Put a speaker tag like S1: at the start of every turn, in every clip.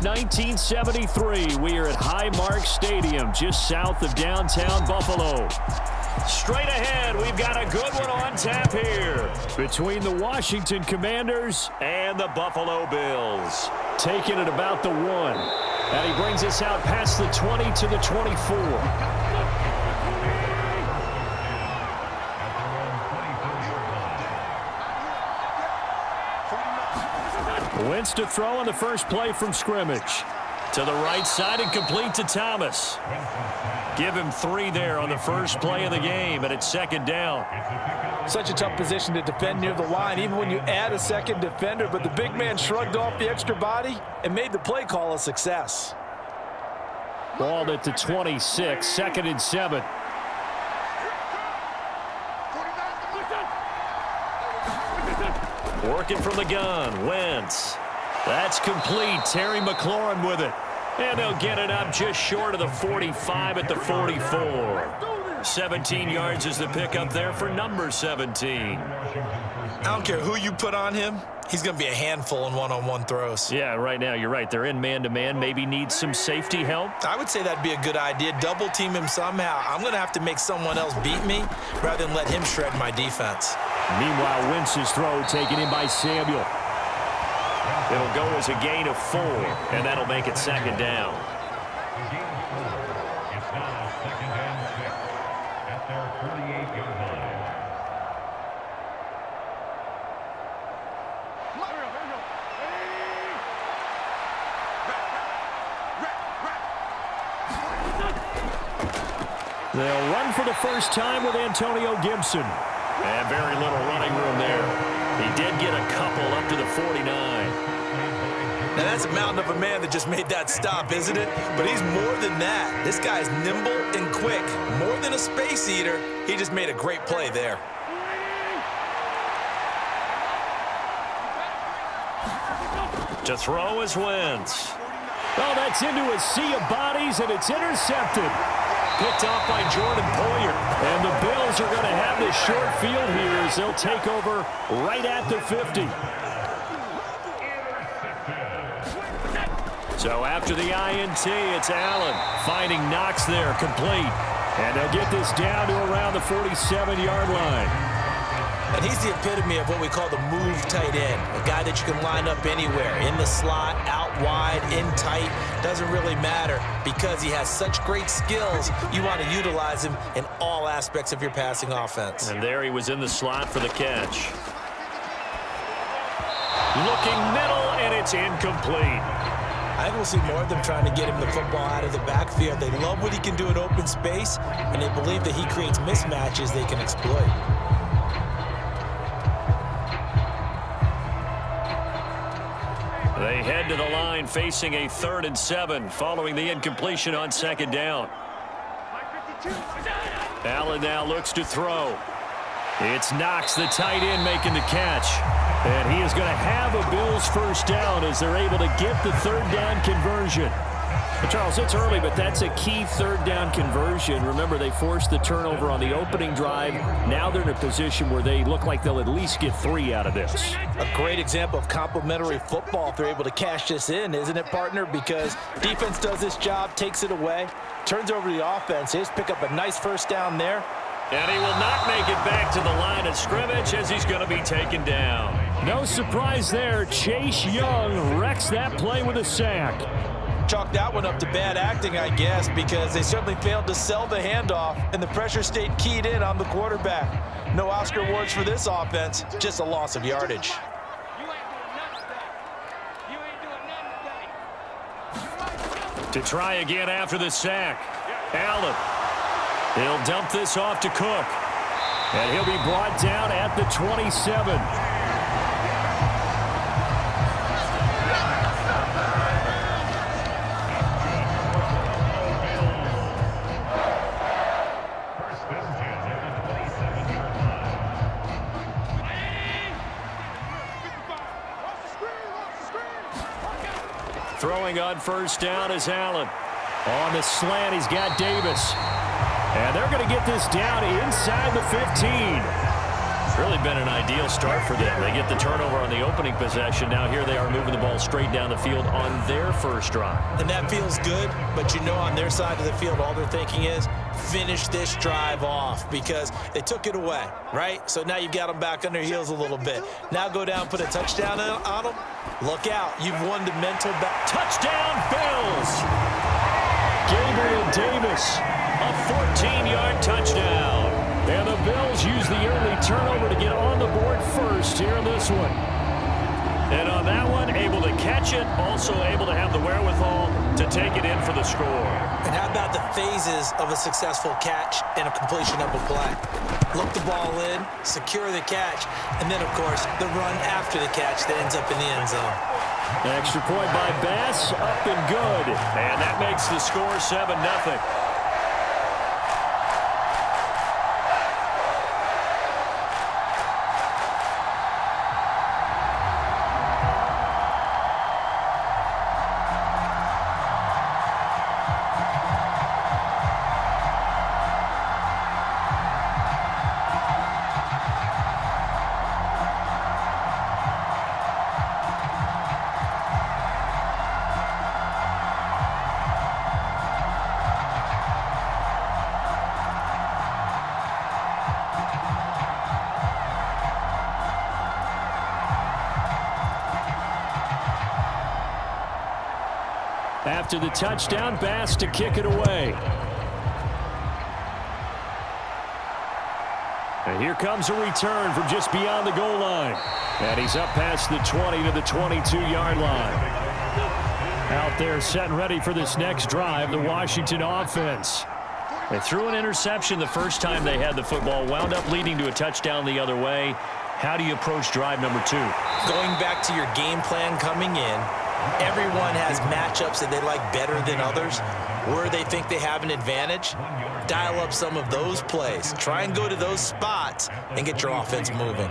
S1: since 1973. We are at Highmark Stadium, just south of downtown Buffalo. Straight ahead, we've got a good one on tap here between the Washington Commanders and the Buffalo Bills. Taking it about the 1. And he brings us out past the 20 to the 24. Wentz to throw on the first play from scrimmage. To the right side and complete to Thomas. Give him 3 there on the first play of the game, and it's second down.
S2: Such a tough position to defend near the line, even when you add a second defender, but the big man shrugged off the extra body and made the play call a success.
S1: Ball at the 26, 2nd and 7. Working from the gun, Wentz. That's complete. Terry McLaurin with it. And they'll get it up just short of the 45 at the 44. 17 yards is the pickup there for number 17.
S3: I don't care who you put on him. He's going to be a handful in one-on-one throws.
S1: Yeah, right now you're right. They're in man-to-man. Maybe needs some safety help.
S3: I would say that'd be a good idea. Double team him somehow. I'm going to have to make someone else beat me rather than let him shred my defense.
S1: Meanwhile, Wentz's throw taken in by Samuel. It'll go as a gain of 4, and that'll make it second down. They'll run for the first time with Antonio Gibson. And very little running room there. He did get a couple up to the 49.
S3: Now that's a mountain of a man that just made that stop, isn't it? But he's more than that. This guy's nimble and quick. More than a space eater. He just made a great play there.
S1: To throw is Wentz. Oh, that's into a sea of bodies, and it's intercepted. Picked off by Jordan Poyer. And the Bills are going to have this short field here as they'll take over right at the 50. So after the INT, it's Allen finding Knox there, complete. And they'll get this down to around the 47-yard line.
S3: And he's the epitome of what we call the move tight end. A guy that you can line up anywhere. In the slot, out wide, in tight. Doesn't really matter because he has such great skills. You want to utilize him in all aspects of your passing offense.
S1: And there he was in the slot for the catch. Looking middle, and it's incomplete.
S3: I think we'll see more of them trying to get him the football out of the backfield. They love what he can do in open space, and they believe that he creates mismatches they can exploit.
S1: They head to the line facing a 3rd and 7 following the incompletion on second down. Allen now looks to throw. It's Knox, the tight end, making the catch. And he is going to have a Bills first down as they're able to get the 3rd down conversion. Charles, it's early, but that's a key 3rd down conversion. Remember, they forced the turnover on the opening drive. Now they're in a position where they look like they'll at least get 3 out of this.
S2: A great example of complementary football if they're able to cash this in, isn't it, partner? Because defense does this job, takes it away, turns over the offense. They just pick up a nice first down there.
S1: And he will not make it back to the line of scrimmage as he's going to be taken down. No surprise there. Chase Young wrecks that play with a sack.
S2: Chalk that one up to bad acting, I guess, because they certainly failed to sell the handoff, and the pressure stayed keyed in on the quarterback. No Oscar awards for this offense, just a loss of yardage.
S1: To try again after the sack. Allen. He'll dump this off to Cook. And he'll be brought down at the 27. Throwing on first down is Allen. On the slant, he's got Davis. And they're going to get this down inside the 15. Really been an ideal start for them. They get the turnover on the opening possession. Now here they are moving the ball straight down the field on their first drive.
S3: And that feels good, but you know on their side of the field, all they're thinking is finish this drive off because they took it away, right? So now you've got them back on their heels a little bit. Now go down, put a touchdown on them. Look out. You've won the mental back.
S1: Touchdown, Bills! Gabriel Davis, a 14-yard touchdown. And the Bills use the early turnover to get on the board first here in this one. And on that one, able to catch it, also able to have the wherewithal to take it in for the score.
S3: And how about the phases of a successful catch and a completion of a play? Look the ball in, secure the catch, and then, of course, the run after the catch that ends up in the end zone.
S1: An extra point by Bass, up and good. And that makes the score 7-0. After the touchdown, Bass to kick it away. And here comes a return from just beyond the goal line. And he's up past the 20 to the 22-yard line. Out there set and ready for this next drive, the Washington offense. They threw an interception the first time they had the football, wound up leading to a touchdown the other way. How do you approach drive number 2?
S3: Going back to your game plan coming in, everyone has matchups that they like better than others. Where they think they have an advantage, dial up some of those plays. Try and go to those spots and get your offense moving.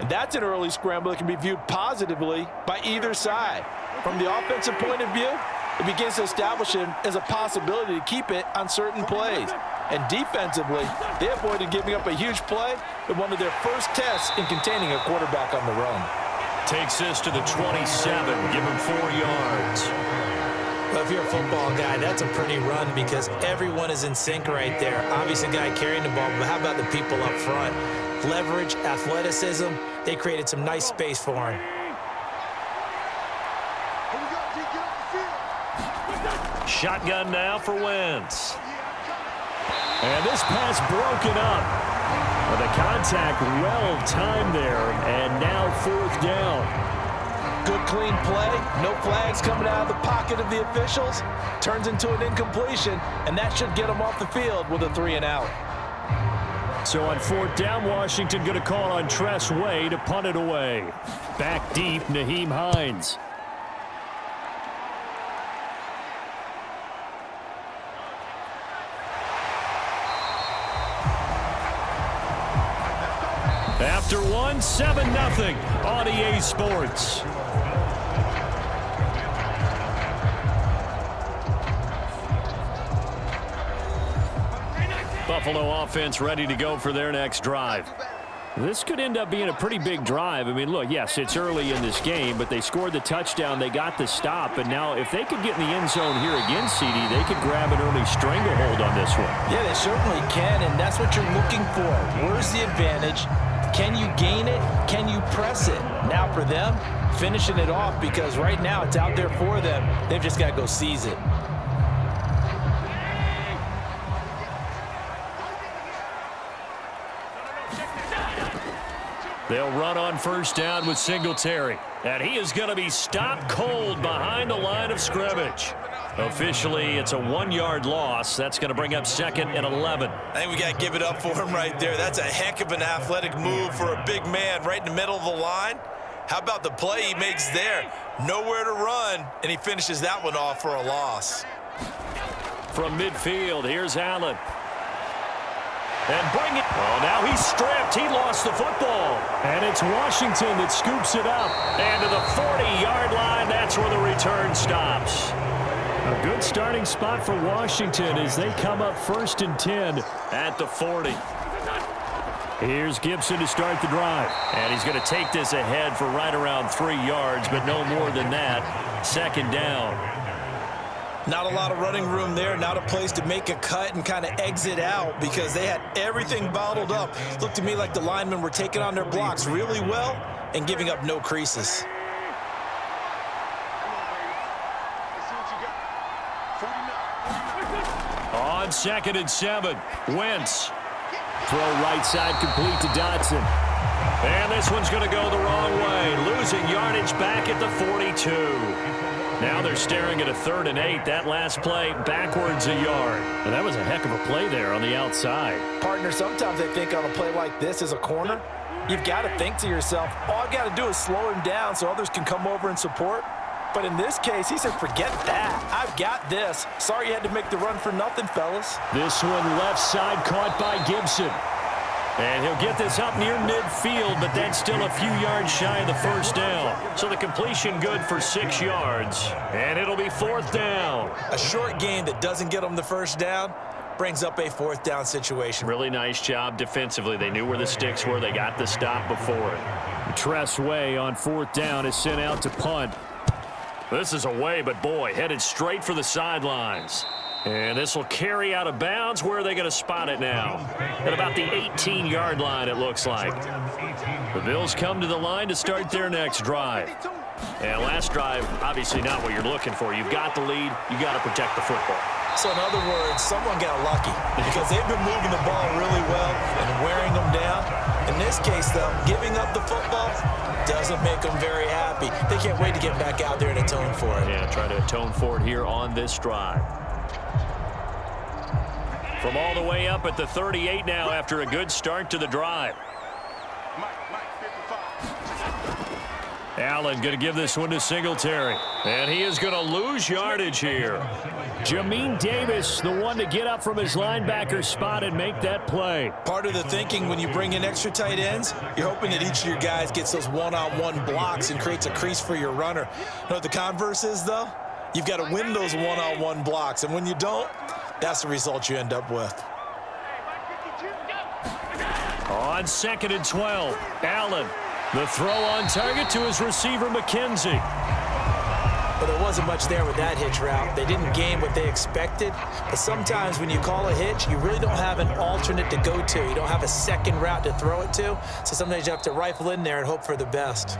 S2: And that's an early scramble that can be viewed positively by either side. From the offensive point of view, it begins to establish him as a possibility to keep it on certain plays. And defensively, they avoided giving up a huge play in one of their first tests in containing a quarterback on the run.
S1: Takes this to the 27, give him 4 yards.
S3: Well, if you're a football guy, that's a pretty run because everyone is in sync right there. Obviously, the guy carrying the ball, but how about the people up front? Leverage, athleticism, they created some nice space for him.
S1: Shotgun now for Wentz. And this pass broken up. Well, the contact well timed there, and now 4th down.
S2: Good clean play, no flags coming out of the pocket of the officials. Turns into an incompletion, and that should get them off the field with a 3-and-out.
S1: So on 4th down, Washington going to call on Tress Way to punt it away. Back deep, Nyheim Hines. After one, 7-0 on EA Sports. Buffalo offense ready to go for their next drive. This could end up being a pretty big drive. I mean, look, yes, it's early in this game, but they scored the touchdown. They got the stop. And now if they could get in the end zone here again, CD, they could grab an early stranglehold on this one.
S2: Yeah, they certainly can, and that's what you're looking for. Where's the advantage? Can you gain it? Can you press it? Now for them, finishing it off because right now it's out there for them. They've just got to go seize it.
S1: They'll run on 1st down with Singletary. And he is going to be stopped cold behind the line of scrimmage. Officially, it's a 1-yard loss. That's going to bring up 2nd and 11.
S3: I think we got to give it up for him right there. That's a heck of an athletic move for a big man right in the middle of the line. How about the play he makes there? Nowhere to run, and he finishes that one off for a loss.
S1: From midfield, here's Allen. And bring it. Oh, now he's stripped. He lost the football. And it's Washington that scoops it up. And to the 40-yard line, that's where the return stops. A good starting spot for Washington as they come up 1st and 10 at the 40. Here's Gibson to start the drive. And he's going to take this ahead for right around 3 yards, but no more than that. Second down.
S3: Not a lot of running room there, not a place to make a cut and kind of exit out because they had everything bottled up. Looked to me like the linemen were taking on their blocks really well and giving up no creases.
S1: On 2nd and 7, Wentz. Throw right side complete to Dotson. And this one's going to go the wrong way. Losing yardage back at the 42. Now they're staring at a 3rd and 8. That last play backwards a yard. And that was a heck of a play there on the outside.
S2: Partner, sometimes I think on a play like this as a corner, you've got to think to yourself, all I've got to do is slow him down so others can come over and support. But in this case, he said, forget that. I've got this. Sorry you had to make the run for nothing, fellas.
S1: This one left side caught by Gibson. And he'll get this up near midfield, but that's still a few yards shy of the first down. So the completion good for 6 yards. And it'll be 4th down.
S3: A short game that doesn't get them the first down brings up a 4th down situation.
S1: Really nice job defensively. They knew where the sticks were. They got the stop before it. Tress Way on 4th down is sent out to punt. This is away, but boy, headed straight for the sidelines. And this will carry out of bounds. Where are they going to spot it now? At about the 18-yard line, it looks like. The Bills come to the line to start their next drive. And last drive, obviously not what you're looking for. You've got the lead. You got to protect the football.
S3: So in other words, someone got lucky because they've been moving the ball really well and wearing them down. In this case, though, giving up the football doesn't make them very happy. They can't wait to get back out there and atone for it.
S1: Yeah, try to atone for it here on this drive. From all the way up at the 38 now after a good start to the drive. Allen going to give this one to Singletary. And he is going to lose yardage here. Jamin Davis, the one to get up from his linebacker spot and make that play.
S3: Part of the thinking when you bring in extra tight ends, you're hoping that each of your guys gets those one-on-one blocks and creates a crease for your runner. You know what the converse is, though? You've got to win those one-on-one blocks. And when you don't, that's the result you end up with.
S1: On 2nd and 12, Allen. The throw on target to his receiver, McKenzie.
S3: But there wasn't much there with that hitch route. They didn't gain what they expected. But sometimes when you call a hitch, you really don't have an alternate to go to. You don't have a second route to throw it to. So sometimes you have to rifle in there and hope for the best.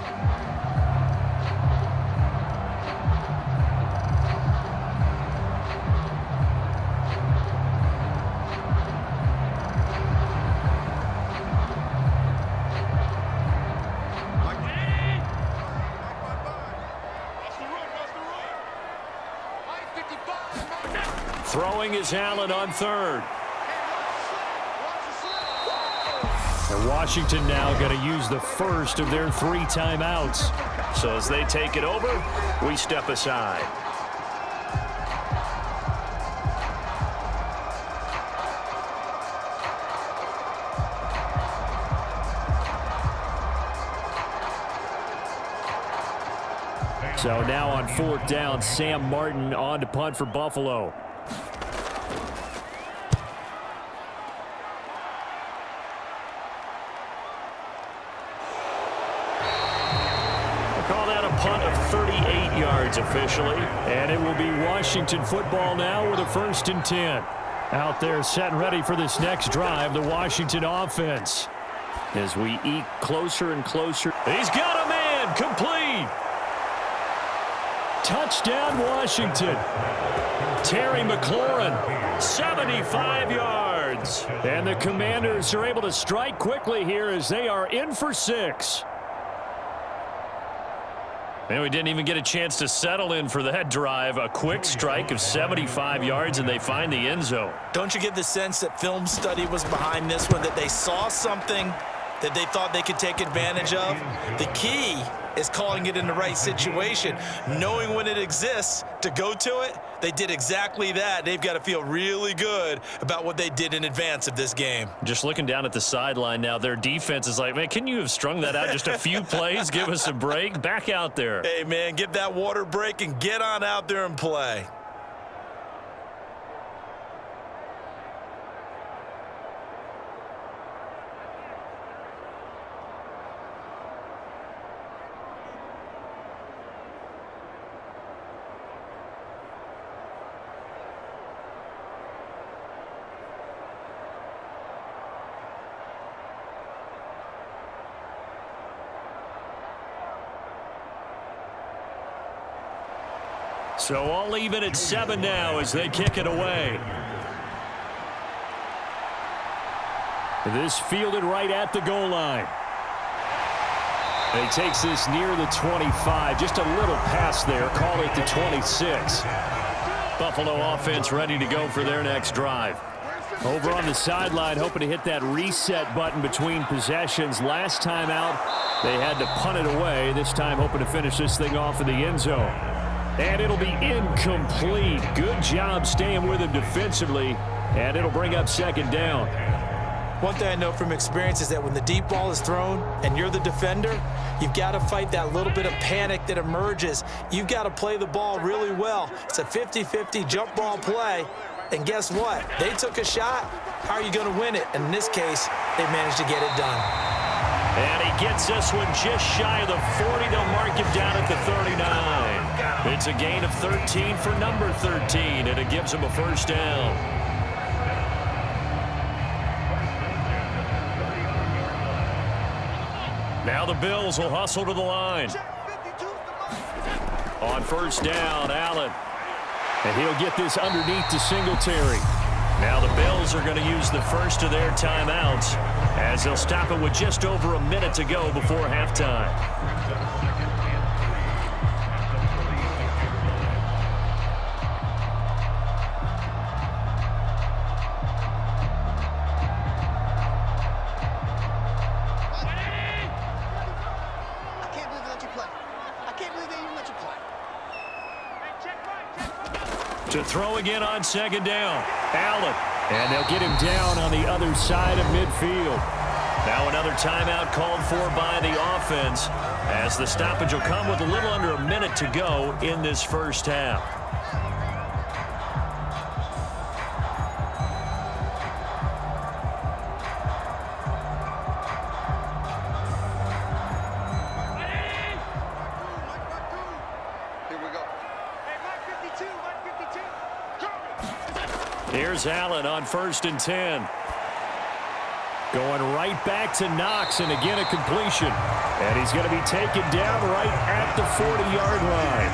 S1: Throwing is Allen on 3rd. And Washington now going to use the first of their 3 timeouts. So as they take it over, we step aside. So now on 4th down, Sam Martin on to punt for Buffalo. Call that a punt of 38 yards officially. And it will be Washington football now with a 1st and 10. Out there set and ready for this next drive, the Washington offense. As we eke closer and closer. He's got a man, complete. Touchdown, Washington. Terry McLaurin, 75 yards. And the Commanders are able to strike quickly here as they are in for 6. And we didn't even get a chance to settle in for that drive. A quick strike of 75 yards, and they find the end zone.
S3: Don't you get the sense that film study was behind this one, that they saw something that they thought they could take advantage of? The key is calling it in the right situation, knowing when it exists to go to it. They did exactly that. They've got to feel really good about what they did in advance of this game.
S1: Just looking down at the sideline now, their defense is like, man, can you have strung that out just a few plays? Give us a break. Back out there.
S3: Hey, man, give that water break and get on out there and play.
S1: So all even at 7 now as they kick it away. This fielded right at the goal line. And he takes this near the 25. Just a little pass there. Call it the 26. Buffalo offense ready to go for their next drive. Over on the sideline, hoping to hit that reset button between possessions. Last time out, they had to punt it away. This time, hoping to finish this thing off in the end zone. And it'll be incomplete. Good job staying with him defensively. And it'll bring up second down.
S3: One thing I know from experience is that when the deep ball is thrown and you're the defender, you've got to fight that little bit of panic that emerges. You've got to play the ball really well. It's a 50-50 jump ball play. And guess what? They took a shot. How are you going to win it? And in this case, they managed to get it done.
S1: And he gets this one just shy of the 40. They'll mark him down at the 39. It's a gain of 13 for number 13, and it gives him a first down. Now the Bills will hustle to the line. On first down, Allen. And he'll get this underneath to Singletary. Now the Bills are going to use the first of their timeouts as they'll stop it with just over a minute to go before halftime. To throw again on second down. Allen. And they'll get him down on the other side of midfield. Now another timeout called for by the offense as the stoppage will come with a little under a minute to go in this first half. Here's Allen on 1st and 10. Going right back to Knox, and again a completion. And he's going to be taken down right at the 40-yard line.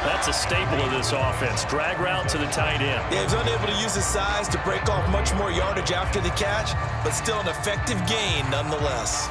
S1: That's a staple of this offense. Drag route to the tight end.
S3: Yeah, he's unable to use his size to break off much more yardage after the catch, but still an effective gain nonetheless.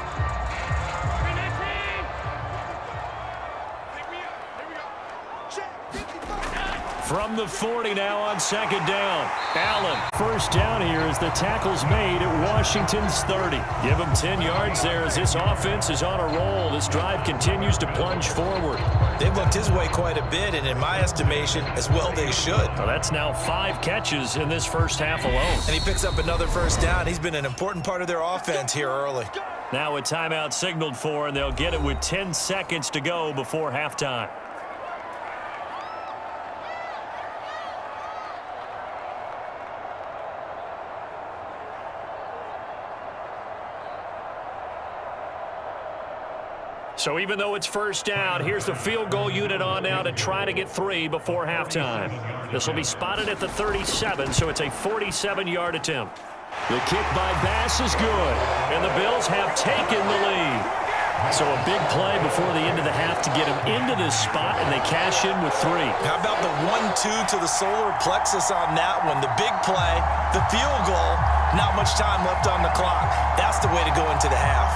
S1: From the 40 now on second down. Allen, first down here as the tackle's made at Washington's 30. Give him 10 yards there as this offense is on a roll. This drive continues to plunge forward.
S3: They've looked his way quite a bit, and in my estimation, as well they should.
S1: Well, that's now 5 catches in this first half alone.
S3: And he picks up another first down. He's been an important part of their offense here early.
S1: Now a timeout signaled for, and they'll get it with 10 seconds to go before halftime. So even though it's first down, here's the field goal unit on now to try to get 3 before halftime. This will be spotted at the 37, so it's a 47-yard attempt. The kick by Bass is good, and the Bills have taken the lead. So a big play before the end of the half to get them into this spot, and they cash in with 3.
S3: How about the 1-2 to the solar plexus on that one? The big play, the field goal, not much time left on the clock. That's the way to go into the half.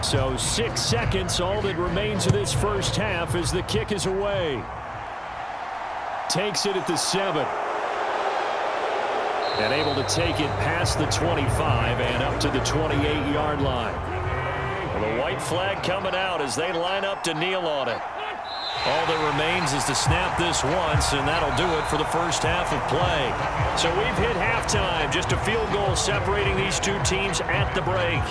S1: So 6 seconds, all that remains of this first half as the kick is away. Takes it at the 7. And able to take it past the 25 and up to the 28-yard line. Well, the white flag coming out as they line up to kneel on it. All that remains is to snap this once, and that'll do it for the first half of play. So we've hit halftime. Just a field goal separating these two teams at the break.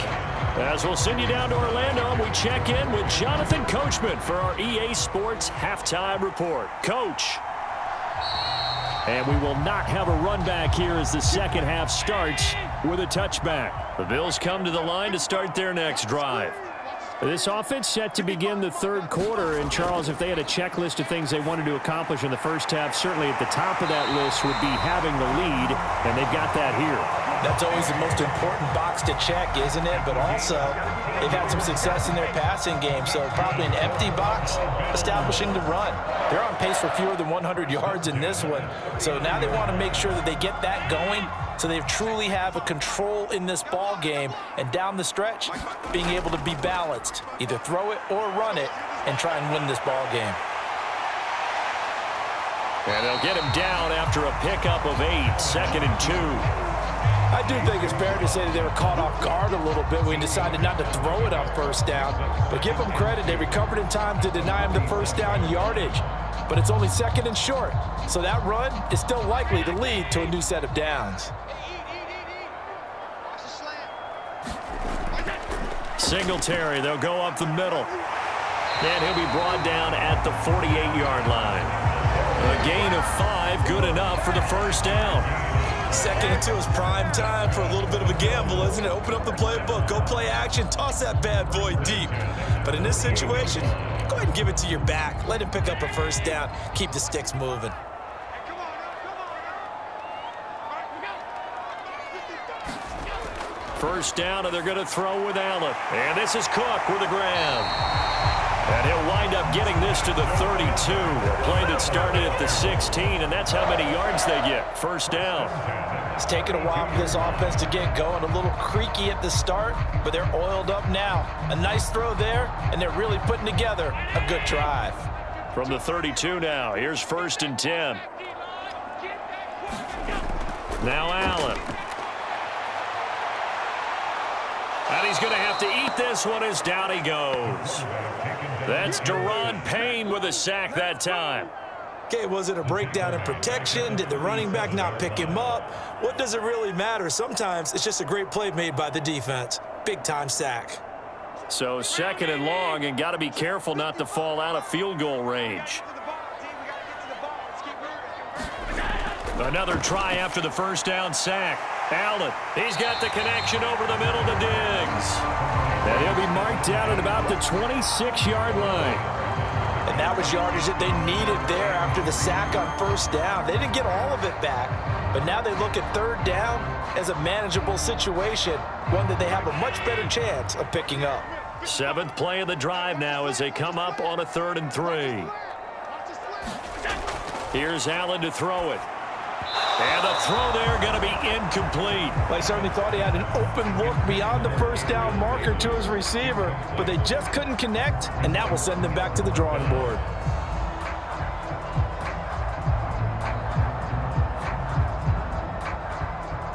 S1: As we'll send you down to Orlando, we check in with Jonathan Coachman for our EA Sports Halftime Report. Coach. And we will not have a run back here as the second half starts with a touchback. The Bills come to the line to start their next drive. This offense set to begin the third quarter. And, Charles, if they had a checklist of things they wanted to accomplish in the first half, certainly at the top of that list would be having the lead, and they've got that here.
S3: That's always the most important box to check, isn't it? But also, they've had some success in their passing game, so probably an empty box, establishing the run. They're on pace for fewer than 100 yards in this one, so now they want to make sure that they get that going so they truly have a control in this ball game, and down the stretch, being able to be balanced, either throw it or run it, and try and win this ball game.
S1: And they'll get him down after a pickup of 8, 2nd and 2.
S2: I do think it's fair to say that they were caught off guard a little bit when he decided not to throw it on first down. But give them credit, they recovered in time to deny him the first down yardage. But it's only 2nd and short, so that run is still likely to lead to a new set of downs.
S1: Singletary, they'll go up the middle. And he'll be brought down at the 48-yard line. A gain of 5, good enough for the first down.
S3: 2nd and 2 is prime time for a little bit of a gamble, isn't it? Open up the playbook, go play action, toss that bad boy deep. But in this situation, go ahead and give it to your back. Let him pick up a first down, keep the sticks moving.
S1: First down, and they're going to throw with Allen. And this is Cook with the grab. And he'll wind up getting this to the 32. A play that started at the 16, and that's how many yards they get. First down.
S2: It's taken a while for this offense to get going. A little creaky at the start, but they're oiled up now. A nice throw there, and they're really putting together a good drive.
S1: From the 32 now, here's 1st and 10. Now Allen. And he's going to have to eat this one as down he goes. That's Daron Payne with a sack that time.
S3: Okay, was it a breakdown in protection? Did the running back not pick him up? What does it really matter? Sometimes it's just a great play made by the defense. Big-time sack.
S1: So 2nd and long, and got to be careful not to fall out of field goal range. Another try after the first down sack. Allen, he's got the connection over the middle to Diggs. And he'll be marked down at about the 26-yard line.
S2: And that was yardage that they needed there after the sack on first down. They didn't get all of it back, but now they look at 3rd down as a manageable situation, one that they have a much better chance of picking up.
S1: 7th play of the drive now as they come up on a 3rd and 3. Here's Allen to throw it. And the throw there going to be incomplete.
S2: They certainly thought he had an open look beyond the first down marker to his receiver, but they just couldn't connect, and that will send them back to the drawing board.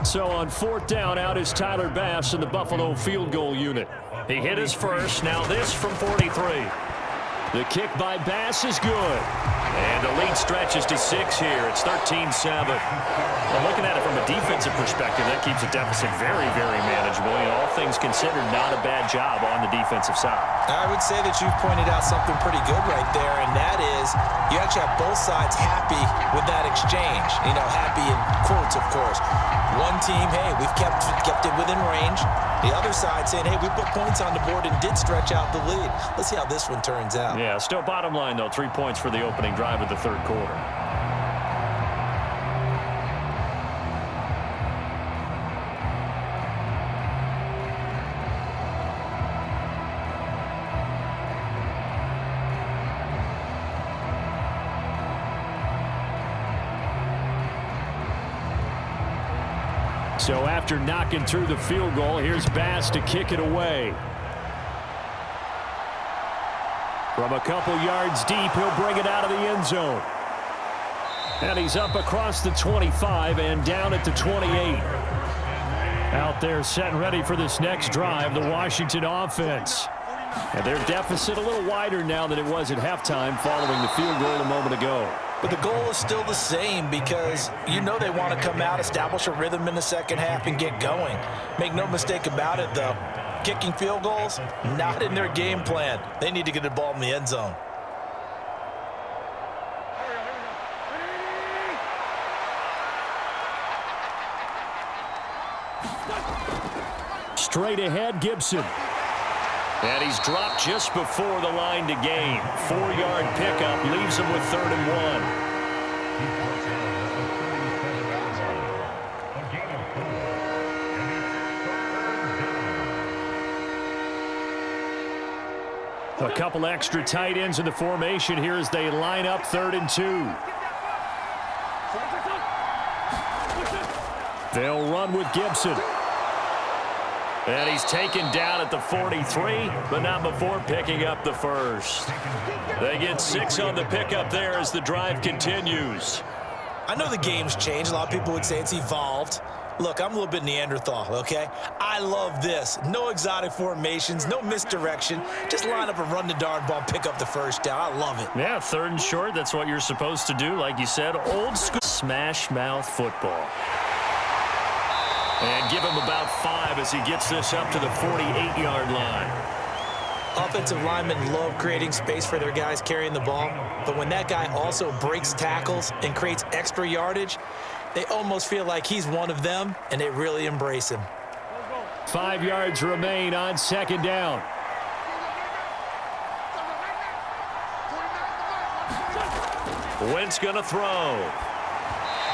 S1: So on 4th down, out is Tyler Bass in the Buffalo field goal unit. He hit his first, now this from 43. The kick by Bass is good. And the lead stretches to 6 here. It's 13-7. Well, looking at it from a defensive perspective, that keeps the deficit very, very manageable. You know, all things considered, not a bad job on the defensive side.
S3: I would say that you've pointed out something pretty good right there, and that is you actually have both sides happy with that exchange. You know, happy in quotes, of course. One team, hey, we've kept it within range. The other side saying, hey, we put points on the board and did stretch out the lead. Let's see how this one turns out.
S1: Yeah, still bottom line, though, 3 points for the opening drive of the 3rd quarter. So after knocking through the field goal, here's Bass to kick it away. From a couple yards deep, he'll bring it out of the end zone. And he's up across the 25 and down at the 28. Out there set and ready for this next drive, the Washington offense. And their deficit a little wider now than it was at halftime following the field goal a moment ago.
S2: But the goal is still the same because you know they want to come out, establish a rhythm in the second half, and get going. Make no mistake about it, though.
S3: kicking field goals, not in their game plan. They need to get the ball in the end zone.
S1: Straight ahead, Gibson. And he's dropped just before the line to gain. 4-yard pickup leaves him with 3rd and 1. A couple extra tight ends in the formation here as they line up 3rd and 2. They'll run with Gibson. And he's taken down at the 43, but not before picking up the first. They get 6 on the pickup there as the drive continues.
S3: I know the game's changed. A lot of people would say it's evolved. Look, I'm a little bit Neanderthal, okay? I love this. No exotic formations, no misdirection. Just line up and run the darn ball, pick up the first down. I love it.
S1: Yeah, 3rd and short, that's what you're supposed to do. Like you said, old school smash mouth football. And give him about 5 as he gets this up to the 48-yard line.
S3: Offensive linemen love creating space for their guys carrying the ball, but when that guy also breaks tackles and creates extra yardage, they almost feel like he's one of them, and they really embrace him.
S1: 5 yards remain on 2nd down. Wentz going to throw.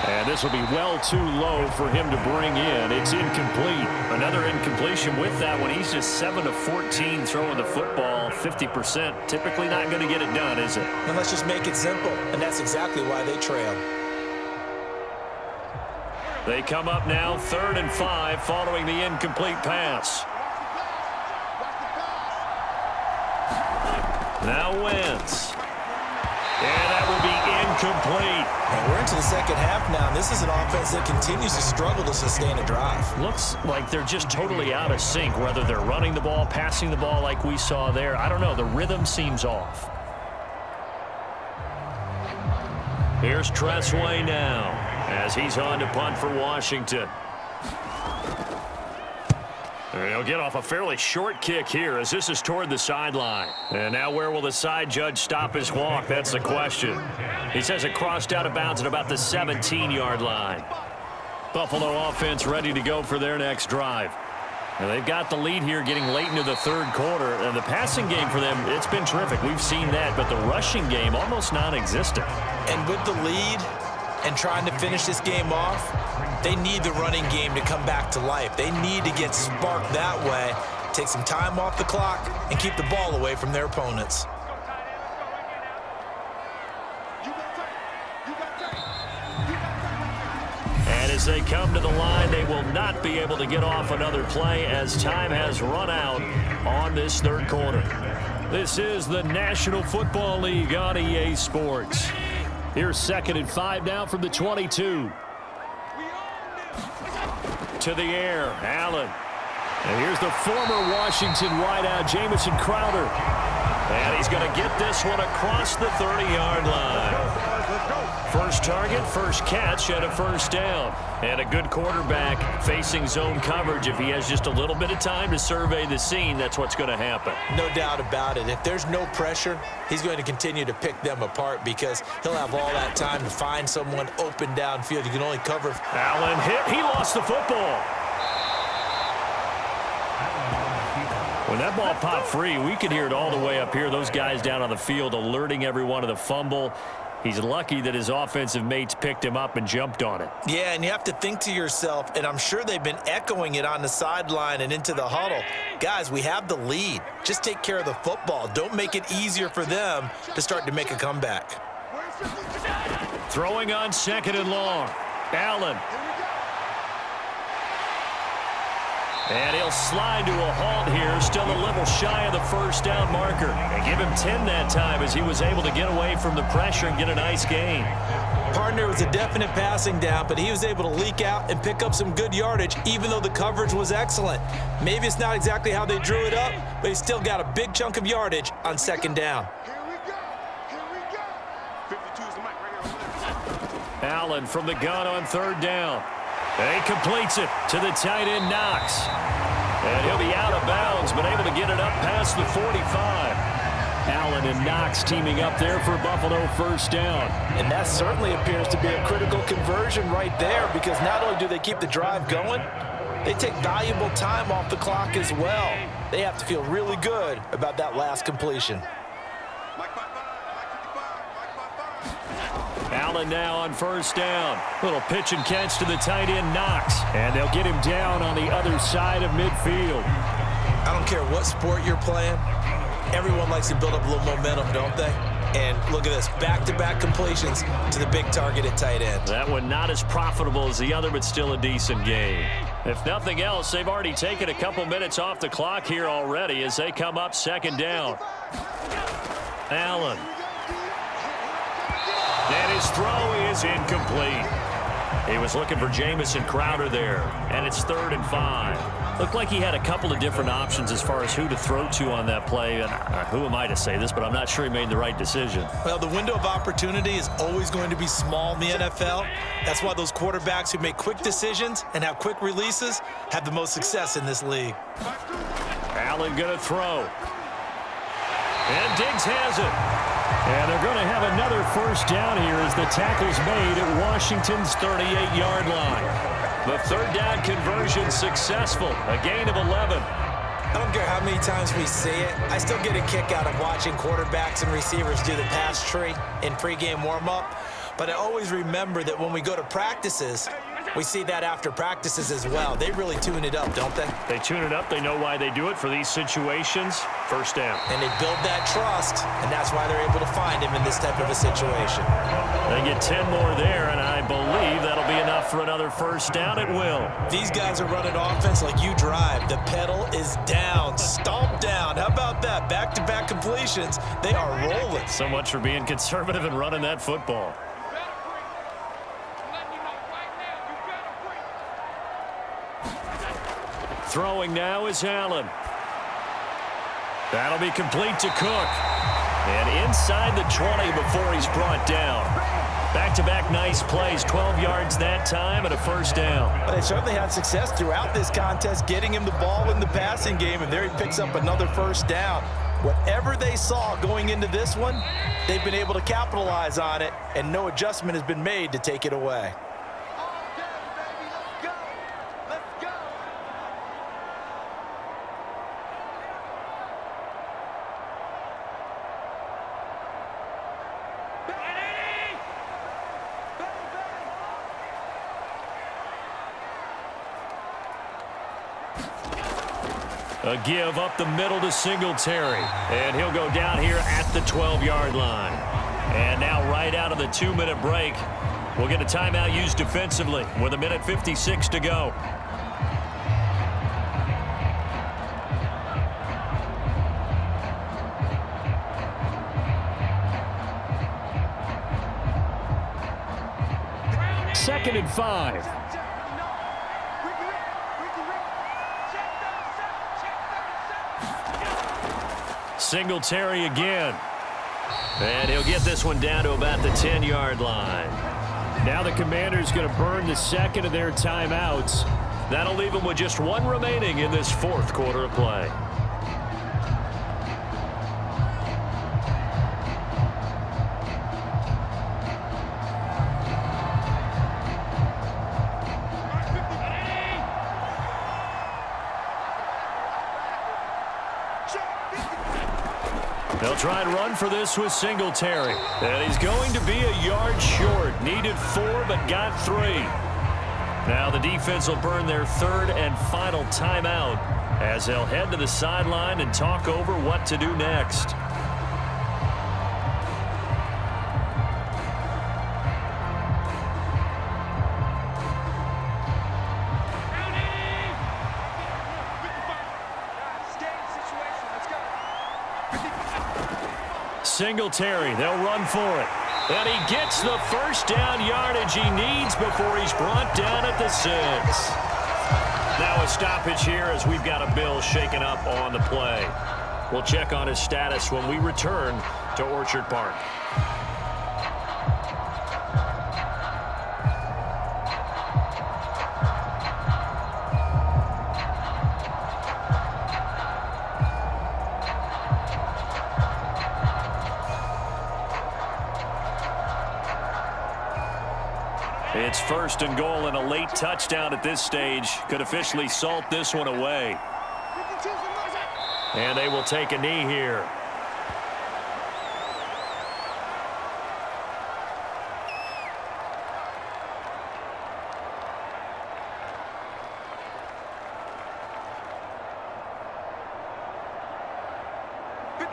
S1: And this will be well too low for him to bring in. It's incomplete. Another incompletion with that one. He's just 7 of 14 throwing the football, 50%. Typically not going to get it done, is it?
S3: And let's just make it simple. And that's exactly why they trail.
S1: They come up now 3rd and 5 following the incomplete pass. Now Wentz. And that will be incomplete.
S3: And we're into the second half now, and this is an offense that continues to struggle to sustain a drive.
S1: Looks like they're just totally out of sync, whether they're running the ball, passing the ball like we saw there. I don't know. The rhythm seems off. Here's Tressway now as he's on to punt for Washington. He'll get off a fairly short kick here as this is toward the sideline. And now where will the side judge stop his walk? That's the question. He says it crossed out of bounds at about the 17-yard line. Buffalo offense ready to go for their next drive. And they've got the lead here getting late into the 3rd quarter. And the passing game for them, it's been terrific. We've seen that. But the rushing game, almost non-existent.
S3: And with the lead and trying to finish this game off, they need the running game to come back to life. They need to get sparked that way, take some time off the clock, and keep the ball away from their opponents.
S1: And as they come to the line, they will not be able to get off another play as time has run out on this 3rd quarter. This is the National Football League on EA Sports. Here's 2nd and 5 now from the 22. To the air, Allen. And here's the former Washington wideout, Jamison Crowder. And he's going to get this one across the 30-yard line. First target, first catch, and a first down. And a good quarterback facing zone coverage. If he has just a little bit of time to survey the scene, that's what's going to happen.
S3: No doubt about it. If there's no pressure, he's going to continue to pick them apart because he'll have all that time to find someone open downfield. You can only cover.
S1: Allen hit. He lost the football. When that ball popped free, we could hear it all the way up here. Those guys down on the field alerting everyone of the fumble. He's lucky that his offensive mates picked him up and jumped on it.
S3: Yeah, and you have to think to yourself, and I'm sure they've been echoing it on the sideline and into the huddle. Guys, we have the lead. Just take care of the football. Don't make it easier for them to start to make a comeback.
S1: Throwing on 2nd and long. Allen. And he'll slide to a halt here, still a little shy of the first down marker. And give him 10 that time as he was able to get away from the pressure and get a nice gain.
S3: Partner was a definite passing down, but he was able to leak out and pick up some good yardage, even though the coverage was excellent. Maybe it's not exactly how they drew it up, but he still got a big chunk of yardage on 2nd down.
S1: Allen from the gun on 3rd down. He completes it to the tight end, Knox. And he'll be out of bounds, but able to get it up past the 45. Allen and Knox teaming up there for Buffalo first down.
S2: And that certainly appears to be a critical conversion right there, because not only do they keep the drive going, they take valuable time off the clock as well. They have to feel really good about that last completion.
S1: Allen now on first down. Little pitch and catch to the tight end, Knox. And they'll get him down on the other side of midfield.
S3: I don't care what sport you're playing. Everyone likes to build up a little momentum, don't they? And look at this, back-to-back completions to the big target at tight end.
S1: That one not as profitable as the other, but still a decent game. If nothing else, they've already taken a couple minutes off the clock here already as they come up second down. Allen. And his throw is incomplete. He was looking for Jamison Crowder there, and it's 3rd and 5. Looked like he had a couple of different options as far as who to throw to on that play, and who am I to say this, but I'm not sure he made the right decision.
S3: Well, the window of opportunity is always going to be small in the NFL. That's why those quarterbacks who make quick decisions and have quick releases have the most success in this league.
S1: Allen going to throw. And Diggs has it. And they're going to have another first down here as the tackle's made at Washington's 38-yard line. The 3rd down conversion successful, a gain of 11.
S3: I don't care how many times we see it. I still get a kick out of watching quarterbacks and receivers do the pass tree in pregame warm-up. But I always remember that when we go to practices, we see that after practices as well. They really tune it up, don't they?
S1: They tune it up. They know why they do it for these situations. First down.
S3: And they build that trust, and that's why they're able to find him in this type of a situation.
S1: They get 10 more there, and I believe that'll be enough for another first down. It will.
S3: These guys are running offense like you drive. The pedal is down, stomp down. How about that? Back-to-back completions. They are rolling.
S1: So much for being conservative and running that football. Throwing now is Allen. That'll be complete to Cook. And inside the 20 before he's brought down. Back-to-back nice plays, 12 yards that time and a first down.
S2: Well, they certainly had success throughout this contest getting him the ball in the passing game, and there he picks up another first down. Whatever they saw going into this one, they've been able to capitalize on it, and no adjustment has been made to take it away.
S1: A give up the middle to Singletary. And he'll go down here at the 12-yard line. And now right out of the 2-minute break, we'll get a timeout used defensively with 1:56 to go. Second and 5. Singletary again. And he'll get this one down to about the 10-yard line. Now the Commanders going to burn the second of their timeouts. That'll leave them with just one remaining in this 4th quarter of play. They'll try and run for this with Singletary. And he's going to be a yard short. Needed 4, but got 3. Now the defense will burn their 3rd and final timeout as they'll head to the sideline and talk over what to do next. Singletary, they'll run for it. And he gets the first down yardage he needs before he's brought down at the 6. Now a stoppage here as we've got a Bill shaken up on the play. We'll check on his status when we return to Orchard Park. It's 1st and goal, and a late touchdown at this stage could officially salt this one away. And they will take a knee here.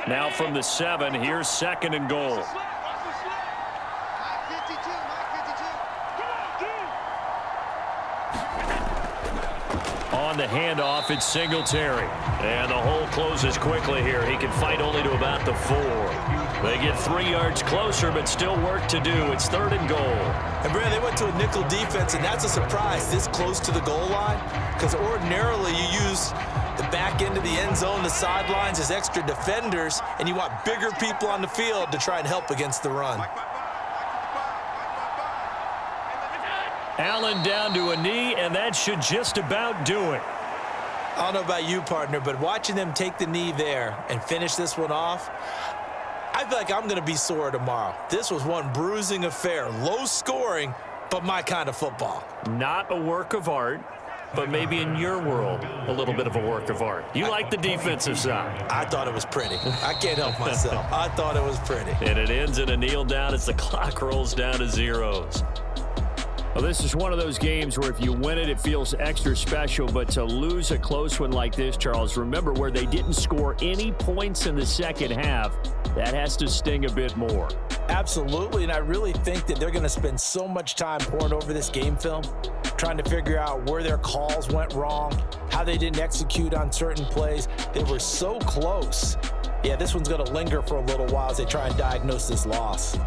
S1: Now from the 7, here's 2nd and goal. On the handoff, it's Singletary. And the hole closes quickly here. He can fight only to about the 4. They get 3 yards closer, but still work to do. It's 3rd and goal.
S3: And, Brad, they went to a nickel defense, and that's a surprise this close to the goal line, because ordinarily you use the back end of the end zone, the sidelines as extra defenders, and you want bigger people on the field to try and help against the run.
S1: Allen down to a knee, and that should just about do it.
S3: I don't know about you, partner, but watching them take the knee there and finish this one off, I feel like I'm going to be sore tomorrow. This was one bruising affair. Low scoring, but my kind of football.
S1: Not a work of art, but maybe in your world, a little bit of a work of art. You like the defensive side.
S3: I thought it was pretty. I can't help myself. I thought it was pretty.
S1: And it ends in a kneel down as the clock rolls down to zeros. Well, this is one of those games where if you win it, it feels extra special. But to lose a close one like this, Charles, remember where they didn't score any points in the second half, that has to sting a bit more.
S3: Absolutely, and I really think that they're going to spend so much time pouring over this game film, trying to figure out where their calls went wrong, how they didn't execute on certain plays. They were so close. Yeah, this one's going to linger for a little while as they try and diagnose this loss.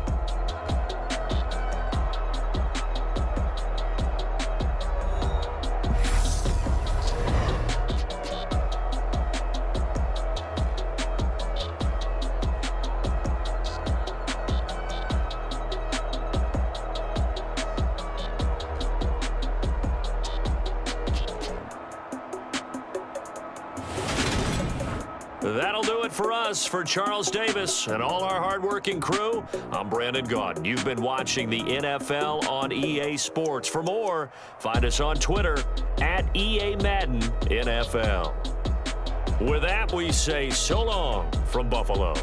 S1: That'll do it for us. For Charles Davis and all our hardworking crew, I'm Brandon Gaudin. You've been watching the NFL on EA Sports. For more, find us on Twitter at EA Madden NFL. With that, we say so long from Buffalo.